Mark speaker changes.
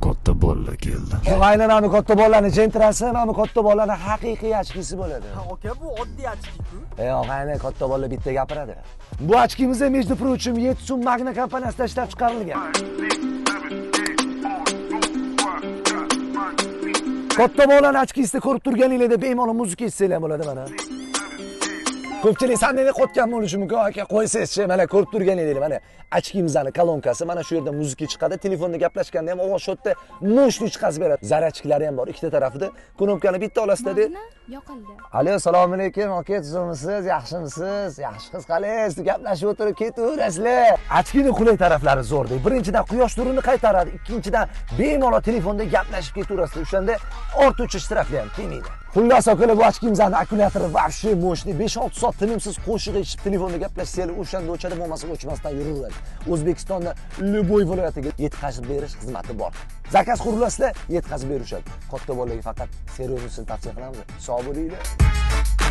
Speaker 1: katta bolalar keldi.
Speaker 2: Aynan ana katta bolalarning jentrasi, ana katta bolalarning haqiqiy ochkisi bo'ladi.
Speaker 3: Aka, bu oddiy ochki-ku.
Speaker 2: Aynan katta bolalar bitta gapiradi. Bu ochkimiz между прочим, Yetsun Magna kompaniyasida ishlab chiqarilgan. Katta bolalarning ochkisini ko'rib turganingizda bemalol muzika eshitsanglar bo'ladi mana. Ko'pchilik sandek qotgan bo'lishi mumkin, aka qo'ysangizchi, mana ko'rib turganingizda mana ochkimizning kolonkasi, mana shu yerda muzika chiqadi, telefonda gaplashganda ham ovoz shotda mo'shni chiqazib beradi. Zarachklari ham bor, ikkita tarafida. Knopkani bitta olasizda.
Speaker 4: Yoqildi.
Speaker 2: Alo, assalomu alaykum, aka, tuzimisiz, yaxshimisiz? Yaxshi qiz qalaysiz? Gaplashib o'tirib ketaverasizlar. Ochkining qulay taraflari zo'rda. Birinchidan quyosh nurini qaytaradi, ikkinchidan bemalol telefonda gaplashib ketaverasizlar. O'shanda ortuvchi ishtiroklar ham kelmaydi. Xullas akalar, bu ochkimizning akkumulyatori вообще mo'shni 5-6 soat tinimsiz qo'shiq eshitib telefonda gaplashsanglar, o'shanda o'chadi, bo'lmasa o'chmasdan yuraveradi. O'zbekistonda любой viloyatiga yetkazib berish xizmati bor. Zakaz qurilasizlar, yetkazib berishadi. Katta bolalarga faqat servisini tavsiya qilamiz. Sog' bo'linglar.